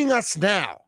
joining us now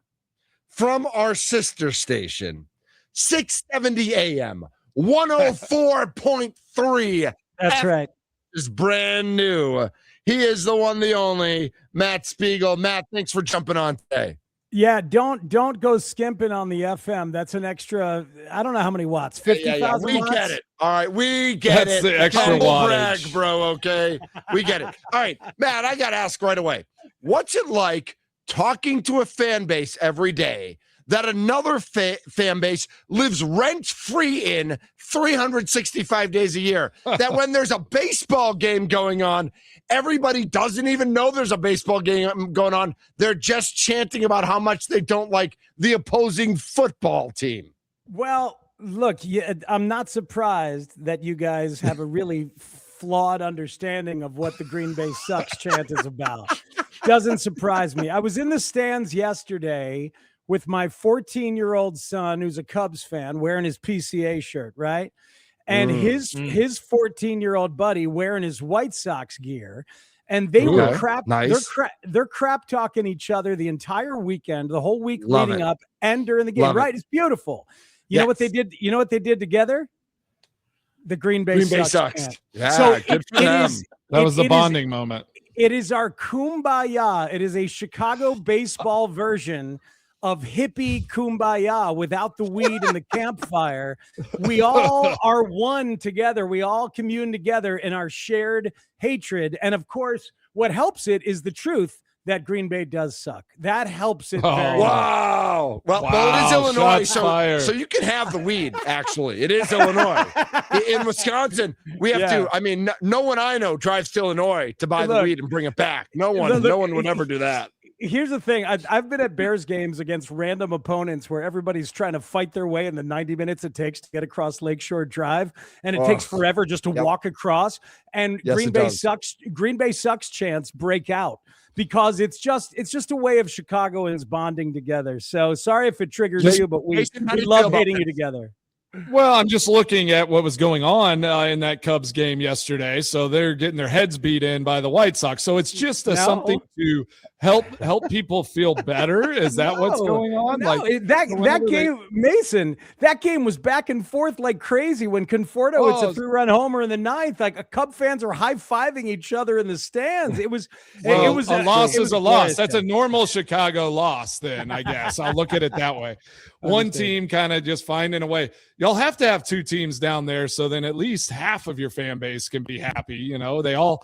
from our sister station, 670 AM, 104.3. That's right. Is brand new. He is the one, the only, Matt Spiegel. Matt, thanks for jumping on today. Yeah, don't go skimping on the FM. That's an extra, I don't know how many watts, 50,000 We watts? get it. All right, we get That's it. the extra Humble wattage. brag, bro, okay? We get it. All right, Matt, I got to ask right away. What's it like talking to a fan base every day that another fan base lives rent-free in 365 days a year? That when there's a baseball game going on, everybody doesn't even know there's a baseball game going on. They're just chanting about how much they don't like the opposing football team. Well, look, I'm not surprised that you guys have a really flawed understanding of what the Green Bay sucks chant is about. Doesn't surprise me. I was in the stands yesterday with my 14-year-old son, who's a Cubs fan, wearing his PCA shirt, right? And his 14-year-old buddy wearing his White Sox gear. And they were crap. Nice. They're crap talking each other the entire weekend, the whole week Love leading it. up and during the game. Love Right? It's beautiful. You know what they did? You know what they did together? The Green Bay sucks. chant. Yeah, So good for them. That was the bonding moment. It is our kumbaya. It is a Chicago baseball version of hippie kumbaya without the weed and the campfire. We all are one together. We all commune together in our shared hatred. And of course, what helps it is the truth that Green Bay does suck. That helps it very much. Wow. Well, it is Illinois, so you can have the weed, actually. It is Illinois. In Wisconsin, we have to, I mean, no one I know drives to Illinois to buy the weed and bring it back. No one would ever do that. Here's the thing. I've been at Bears games against random opponents where everybody's trying to fight their way in the 90 minutes it takes to get across Lakeshore Drive, and it takes forever just to walk across. And Green Bay sucks chants break out because it's just a way of Chicagoans bonding together. So sorry if it triggers you, but we love hating you together. Well, I'm just looking at what was going on in that Cubs game yesterday. So they're getting their heads beat in by the White Sox. So it's just something to help people feel better. Is that what's going on? No, that game, Mason, that game was back and forth like crazy. When Conforto hits a 3-run homer in the ninth, like Cub fans are high-fiving each other in the stands. It was a loss is a loss. That's a normal Chicago loss. Then I guess I'll look at it that way. One team kind of just finding a way. Y'all have to have two teams down there, so then at least half of your fan base can be happy. You know, they all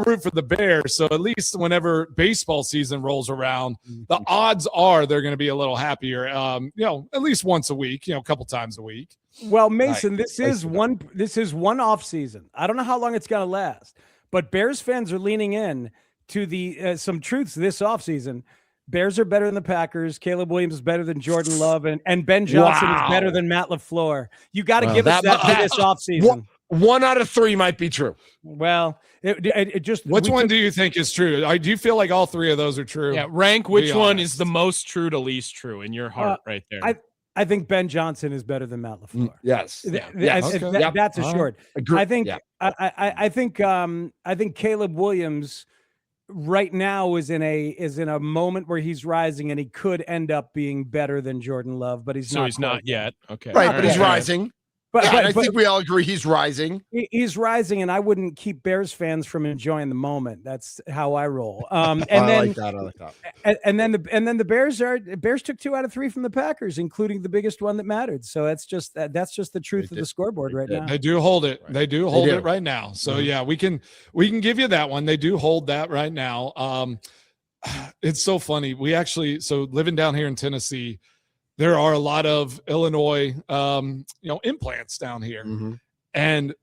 root for the Bears, so at least whenever baseball season rolls around, the odds are they're going to be a little happier. You know, at least once a week. You know, a couple times a week. Well, Mason, this is one off season. I don't know how long it's going to last, but Bears fans are leaning in to the some truths this offseason. Bears are better than the Packers. Caleb Williams is better than Jordan Love, and Ben Johnson is better than Matt LaFleur. You got to give us that for this offseason. One out of three might be true. Well, it just. Which one do you think is true? Do you feel like all three of those are true? Yeah, rank which one is the most true to least true in your heart right there. I think Ben Johnson is better than Matt LaFleur. Yes. That's assured. Agree. I think Caleb Williams right now is in a moment where he's rising, and he could end up being better than Jordan Love, but he's not. So he's not yet. Okay. Right, but he's rising. But I think we all agree he's rising. He's rising, and I wouldn't keep Bears fans from enjoying the moment. That's how I roll. I like that. And then the Bears took 2 out of 3 from the Packers, including the biggest one that mattered. So that's just the truth of the scoreboard right now. They do hold it. They do hold it right now. So yeah, we can give you that one. They do hold that right now. It's so funny. Living down here in Tennessee, there are a lot of Illinois, implants down here. Mm-hmm. And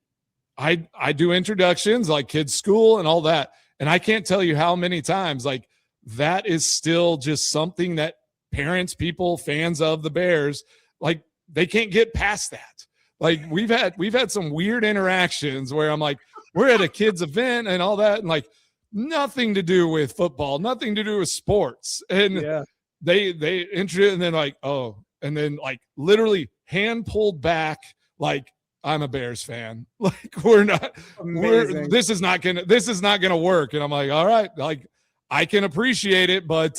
I do introductions like kids school and all that. And I can't tell you how many times, like, that is still just something that parents, people, fans of the Bears, like, they can't get past that. Like, we've had some weird interactions where I'm like, we're at a kids event and all that. And like, nothing to do with football, nothing to do with sports. And they enter it and then like, oh, and then like literally hand pulled back, like, I'm a Bears fan. Like, this is not gonna work. And I'm like, all right, like, I can appreciate it, but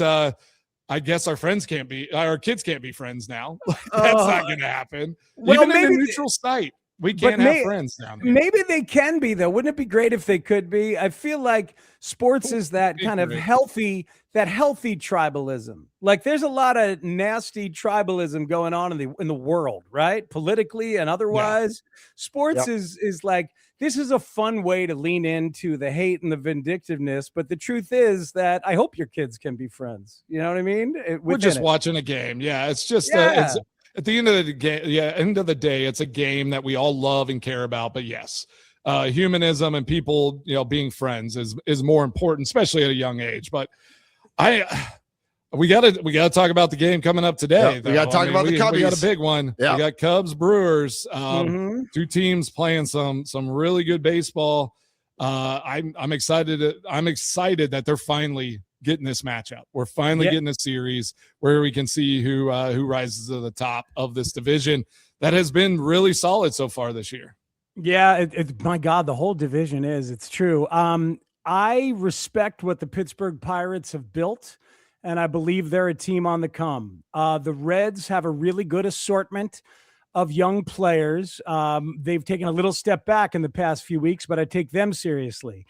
I guess our kids can't be friends now. That's not going to happen. Well, Even in a neutral site, we can't have friends down here. Maybe they can be, though. Wouldn't it be great if they could be? I feel like sports is that kind of healthy tribalism. Like there's a lot of nasty tribalism going on in the world, right? Politically and otherwise. Yeah. Sports is like, this is a fun way to lean into the hate and the vindictiveness. But the truth is that I hope your kids can be friends. You know what I mean? We're just watching a game. Yeah. It's just, at the end of the day, it's a game that we all love and care about. But yes, humanism and people, being friends is more important, especially at a young age. But we gotta talk about the game coming up today. We gotta talk about the Cubbies. We got a big one. We got Cubs, Brewers. Two teams playing some really good baseball. I'm excited. I'm excited that they're finally getting this matchup. We're finally getting a series where we can see who rises to the top of this division that has been really solid so far this year. Yeah, my God, the whole division is. It's true. I respect what the Pittsburgh Pirates have built, and I believe they're a team on the come. The Reds have a really good assortment of young players. They've taken a little step back in the past few weeks, but I take them seriously.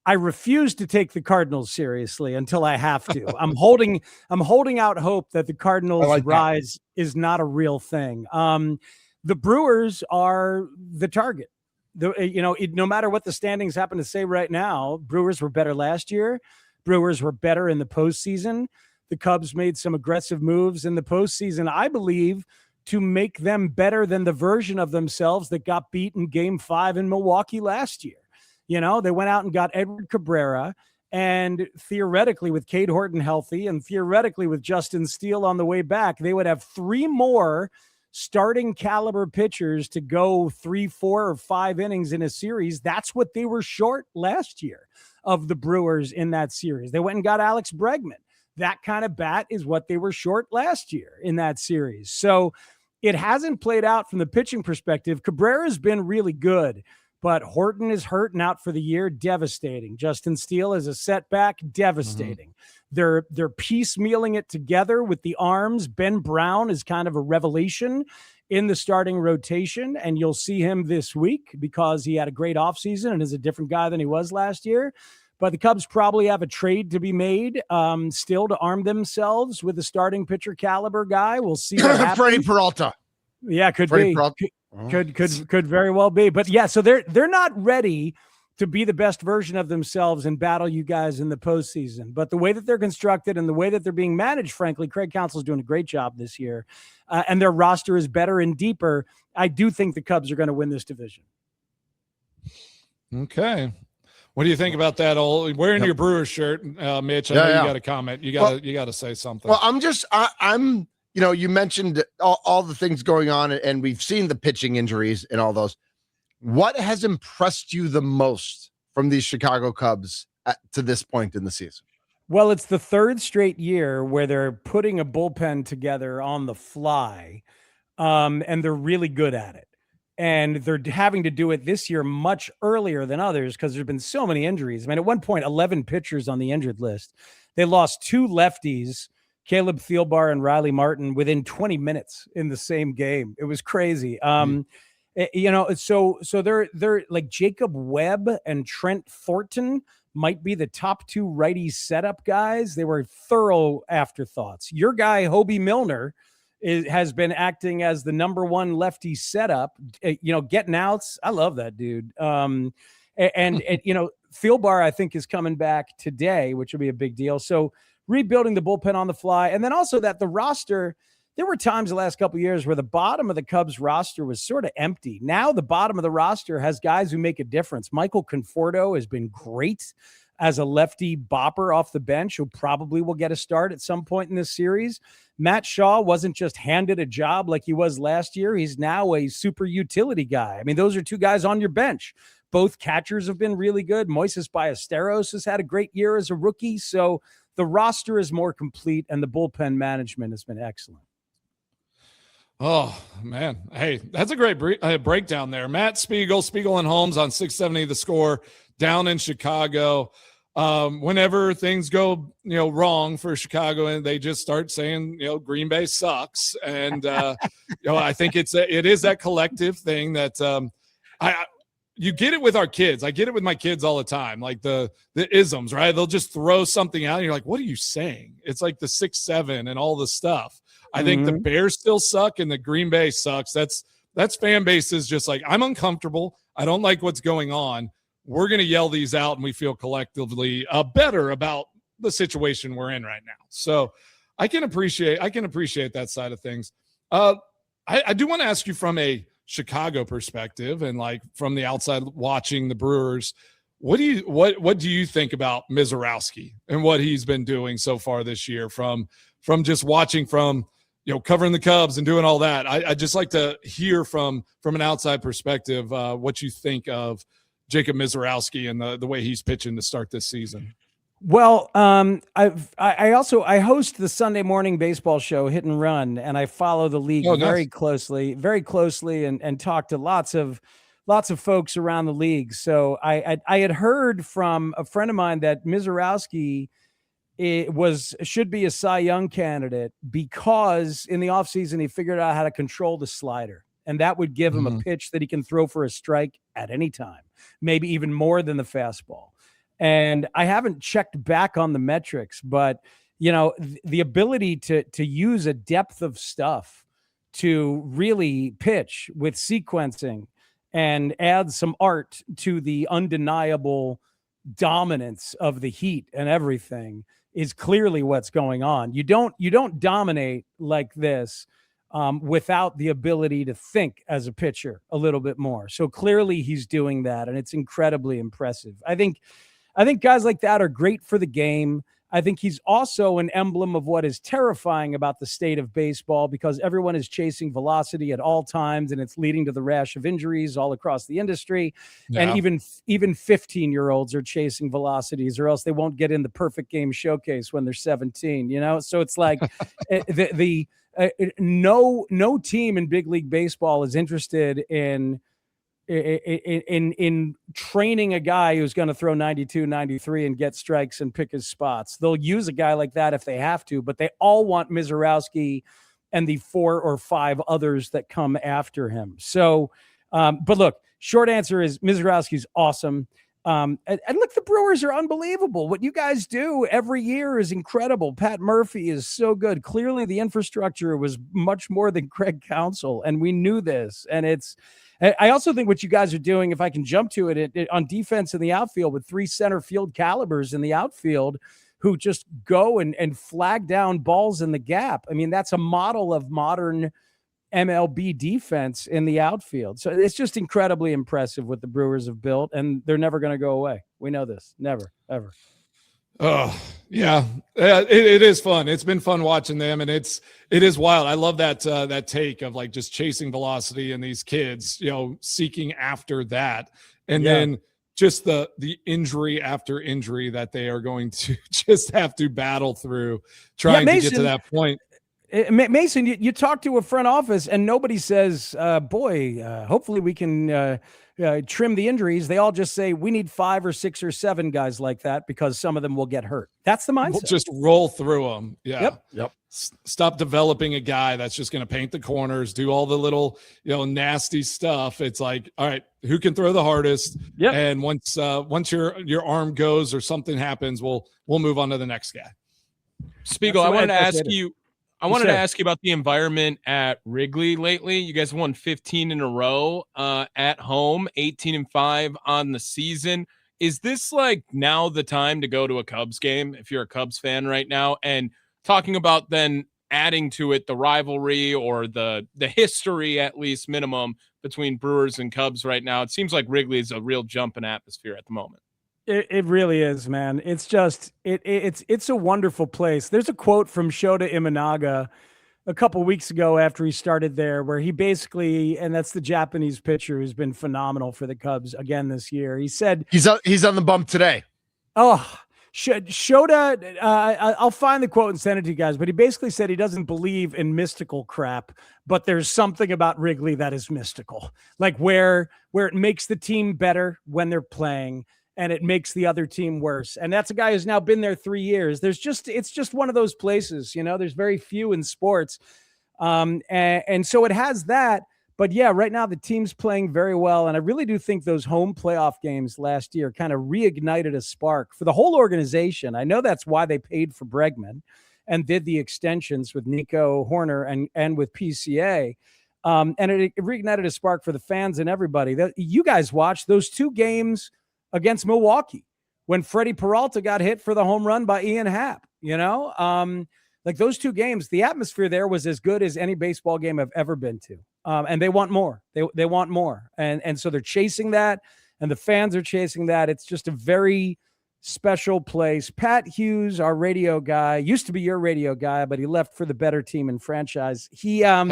I refuse to take the Cardinals seriously until I have to. I'm holding out hope that the Cardinals' rise is not a real thing. The Brewers are the target. No matter what the standings happen to say right now, Brewers were better last year. Brewers were better in the postseason. The Cubs made some aggressive moves in the postseason, I believe, to make them better than the version of themselves that got beat in Game 5 in Milwaukee last year. They went out and got Edward Cabrera, and theoretically with Cade Horton healthy and theoretically with Justin Steele on the way back, they would have 3 more starting caliber pitchers to go 3, 4, or 5 innings in a series. That's what they were short last year of the Brewers in that series. They went and got Alex Bregman. That kind of bat is what they were short last year in that series. So it hasn't played out from the pitching perspective. Cabrera's been really good, but Horton is hurt and out for the year. Devastating. Justin Steele is a setback. Devastating. They're piecemealing it together with the arms. Ben Brown is kind of a revelation in the starting rotation, and you'll see him this week because he had a great offseason and is a different guy than he was last year. But the Cubs probably have a trade to be made still to arm themselves with a starting pitcher caliber guy. We'll see what happens. Freddie Peralta. Yeah, could be. Could very well be. But yeah, so they're not ready to be the best version of themselves and battle you guys in the postseason. But the way that they're constructed and the way that they're being managed, frankly, Craig Counsell's doing a great job this year. And their roster is better and deeper. I do think the Cubs are going to win this division. Okay. What do you think about that? Wearing your Brewers shirt, Mitch, I know you got a comment. You got to say something. Well, I'm you mentioned all the things going on, and we've seen the pitching injuries and all those. What has impressed you the most from these Chicago Cubs to this point in the season? Well, it's the 3rd straight year where they're putting a bullpen together on the fly, and they're really good at it. And they're having to do it this year much earlier than others because there's been so many injuries. I mean, at one point, 11 pitchers on the injured list. They lost 2 lefties, Caleb Thielbar and Riley Martin, within 20 minutes in the same game. It was crazy. So they're like Jacob Webb and Trent Thornton might be the top 2 righty setup guys. They were thorough afterthoughts. Your guy, Hobie Milner, has been acting as the number 1 lefty setup, getting outs. I love that dude. And Thielbar, I think, is coming back today, which will be a big deal. So rebuilding the bullpen on the fly. And then also that the roster, there were times the last couple of years where the bottom of the Cubs roster was sort of empty. Now the bottom of the roster has guys who make a difference. Michael Conforto has been great as a lefty bopper off the bench who probably will get a start at some point in this series. Matt Shaw wasn't just handed a job like he was last year. He's now a super utility guy. I mean, those are 2 guys on your bench. Both catchers have been really good. Moises Ballesteros has had a great year as a rookie. So the roster is more complete and the bullpen management has been excellent. Oh, man. Hey, that's a great breakdown there. Matt Spiegel and Holmes on 670 The Score down in Chicago. whenever things go, wrong for Chicago and they just start saying, Green Bay sucks. And, I think it is that collective thing that you get it with our kids. I get it with my kids all the time. Like the isms, right? They'll just throw something out and you're like, what are you saying? It's like the 6-7 and all the stuff. I think the Bears still suck and the Green Bay sucks. That's fan base is just like, I'm uncomfortable. I don't like what's going on. We're going to yell these out, and we feel collectively better about the situation we're in right now. So I can appreciate that side of things. I do want to ask you from a Chicago perspective and like from the outside watching the Brewers, what do you think about Mizorowski and what he's been doing so far this year from just watching from, covering the Cubs and doing all that? I just like to hear from an outside perspective what you think of Jacob Mizorowski and the way he's pitching to start this season. Well, I host the Sunday morning baseball show Hit and Run, and I follow the league very closely, and talk to lots of folks around the league. So I had heard from a friend of mine that Mizorowski should be a Cy Young candidate because in the offseason he figured out how to control the slider, and that would give him a pitch that he can throw for a strike at any time, maybe even more than the fastball. And I haven't checked back on the metrics, but the ability to use a depth of stuff to really pitch with sequencing and add some art to the undeniable dominance of the heat and everything is clearly what's going on. You don't dominate like this without the ability to think as a pitcher a little bit more. So clearly he's doing that, and it's incredibly impressive. I think guys like that are great for the game. I think he's also an emblem of what is terrifying about the state of baseball, because everyone is chasing velocity at all times, and it's leading to the rash of injuries all across the industry. Yeah. And even 15-year-olds are chasing velocities, or else they won't get in the perfect game showcase when they're 17, So it's like no team in big league baseball is interested in training a guy who's going to throw 92, 93 and get strikes and pick his spots. They'll use a guy like that if they have to, but they all want Mizorowski and the 4 or 5 others that come after him. So, but look, short answer is Mizorowski's awesome. And look, the Brewers are unbelievable. What you guys do every year is incredible. Pat Murphy is so good. Clearly the infrastructure was much more than Craig Counsell, and we knew this. And I also think what you guys are doing, if I can jump to it, on defense in the outfield with 3 center field calibers in the outfield who just go and flag down balls in the gap. I mean, that's a model of modern MLB defense in the outfield. So it's just incredibly impressive what the Brewers have built, and they're never going to go away. We know this. Never, ever. Oh, yeah. It is fun. It's been fun watching them, and it is wild. I love that take of like just chasing velocity and these kids, seeking after that. And then just the injury after injury that they are going to just have to battle through trying to get to that point. Mason, you talk to a front office and nobody says, hopefully we can trim the injuries. They all just say we need 5 or 6 or 7 guys like that because some of them will get hurt. That's the mindset. We'll just roll through them. Yeah. Yep. Stop developing a guy that's just going to paint the corners, do all the little, nasty stuff. It's like, all right, who can throw the hardest? Yep. And once your arm goes or something happens, we'll move on to the next guy. Spiegel, I wanted to ask you about the environment at Wrigley lately. You guys won 15 in a row at home, 18-5 on the season. Is this like now the time to go to a Cubs game if you're a Cubs fan right now? And talking about then adding to it the rivalry or the history, at least minimum, between Brewers and Cubs right now, it seems like Wrigley is a real jump in atmosphere at the moment. It really is, man. It's just it's a wonderful place. There's a quote from Shota Imanaga a couple weeks ago after he started there, where he basically, and that's the Japanese pitcher who's been phenomenal for the Cubs again this year. He said he's on the bump today. Oh, Shota, I'll find the quote and send it to you guys, but he basically said he doesn't believe in mystical crap, but there's something about Wrigley that is mystical, like where it makes the team better when they're playing. and it makes the other team worse. And that's a guy who's now been there 3 years. It's just one of those places, there's very few in sports. And so it has that. But yeah, right now the team's playing very well. And I really do think those home playoff games last year kind of reignited a spark for the whole organization. I know that's why they paid for Bregman and did the extensions with Nico Horner and with PCA. And it reignited a spark for the fans and everybody. You guys watched those 2 games against Milwaukee when Freddie Peralta got hit for the home run by Ian Happ, like those 2 games, the atmosphere there was as good as any baseball game I've ever been to. And they want more. They want more. And so they're chasing that, and the fans are chasing that. It's just a very special place. Pat Hughes, our radio guy, used to be your radio guy, but he left for the better team and franchise. He says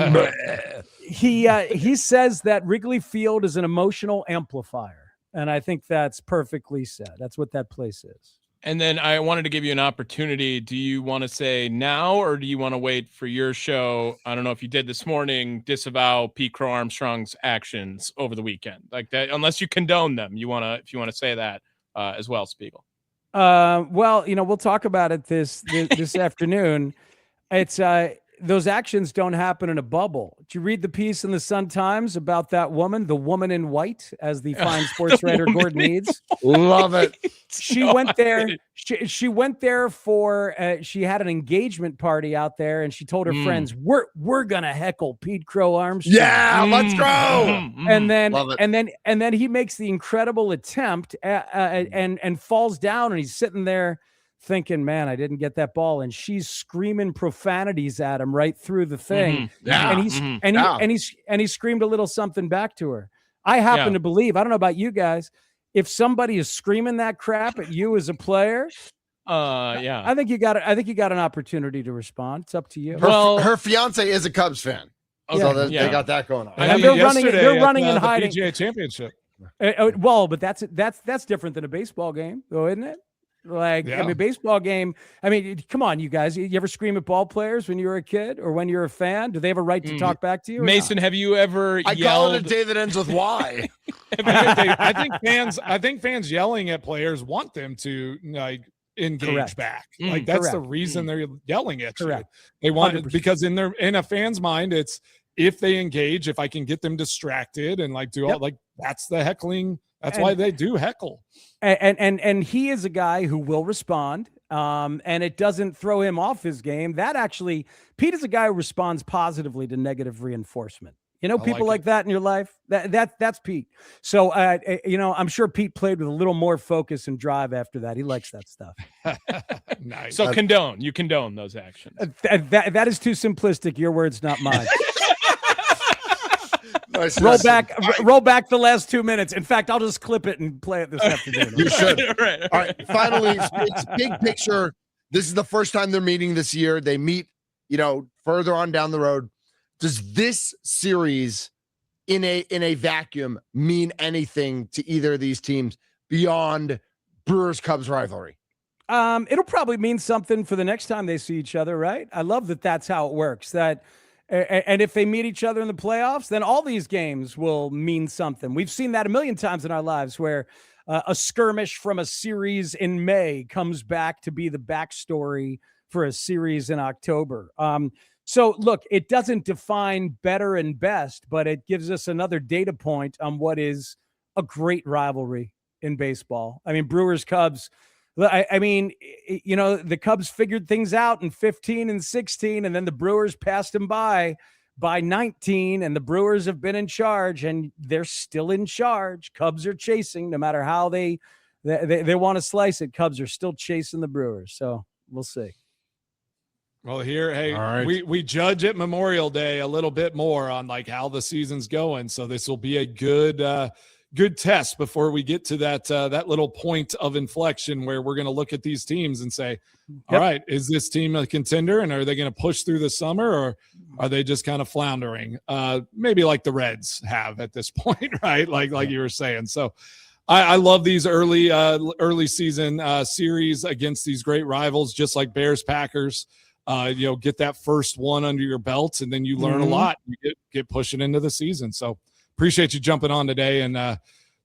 that Wrigley Field is an emotional amplifier. And I think that's perfectly said. That's what that place is. And then I wanted to give you an opportunity. Do you want to say now, or do you want to wait for your show? I don't know if you did this morning, disavow Pete Crow Armstrong's actions over the weekend, like that, unless you condone them. If you want to say that as well, Spiegel. Well, we'll talk about it this afternoon. It's those actions don't happen in a bubble. Did you read the piece in the Sun-Times about that woman, the woman in white, as the fine sports writer Gordon Needs? Love it. She went there. She went there for. She had an engagement party out there, and she told her friends, "We're gonna heckle Pete Crow Armstrong." Yeah, let's go. And then he makes the incredible attempt and falls down, and he's sitting there thinking, man, I didn't get that ball. And she's screaming profanities at him right through the thing. Yeah. And he screamed a little something back to her. I happen to believe, I don't know about you guys, if somebody is screaming that crap at you as a player, I think you got an opportunity to respond. It's up to you. Her fiance is a Cubs fan. So they got that going on. And they're running and hiding. The PGA Championship. Well, but that's different than a baseball game, though, isn't it? I mean, baseball game. I mean, come on, you guys. You ever scream at ball players when you were a kid or when you're a fan? Do they have a right to talk back to you? Mason, have you ever yelled? I call it a day that ends with Y. I think fans yelling at players want them to engage back. That's the reason they're yelling at you. They want it because in a fan's mind, it's if they engage, if I can get them distracted and that's the heckling. That's why they do heckle. And he is a guy who will respond, and it doesn't throw him off his game. That actually, Pete is a guy who responds positively to negative reinforcement. People like that in your life. That's Pete. So I'm sure Pete played with a little more focus and drive after that. He likes that stuff. Nice. So you condone those actions. That is too simplistic. Your words, not mine. Nice. Roll back the last 2 minutes. In fact, I'll just clip it and play it this afternoon. You should. All right. Finally, it's big picture. This is the first time they're meeting this year. They meet, further on down the road. Does this series in a vacuum mean anything to either of these teams beyond Brewers-Cubs rivalry? It'll probably mean something for the next time they see each other, right? I love that that's how it works. And if they meet each other in the playoffs, then all these games will mean something. We've seen that a million times in our lives where a skirmish from a series in May comes back to be the backstory for a series in October. So look, it doesn't define better and best, but it gives us another data point on what is a great rivalry in baseball. I mean, Brewers-Cubs, the Cubs figured things out in 15 and 16, and then the Brewers passed them by 19, and the Brewers have been in charge, and they're still in charge. Cubs are chasing, no matter how they want to slice it. Cubs are still chasing the Brewers, so we'll see. Well, here, hey, right. we judge at Memorial Day a little bit more on how the season's going, so this will be a good test before we get to that little point of inflection where we're going to look at these teams and say, all right, is this team a contender, and are they going to push through the summer, or are they just kind of floundering? Maybe like the Reds have at this point, right? Like you were saying. So I love these early season series against these great rivals, just like Bears, Packers. Get that first one under your belt, and then you learn a lot. You get pushing into the season. So appreciate you jumping on today and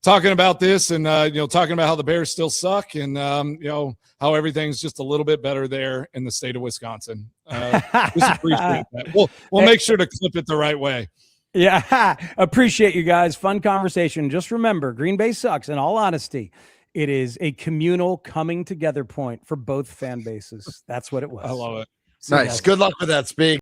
talking about this and talking about how the Bears still suck and how everything's just a little bit better there in the state of Wisconsin. Just appreciate that. We'll make sure to clip it the right way. Yeah, appreciate you guys. Fun conversation. Just remember, Green Bay sucks. In all honesty, it is a communal coming together point for both fan bases. That's what it was. I love it. Nice. Good luck with that, Speak.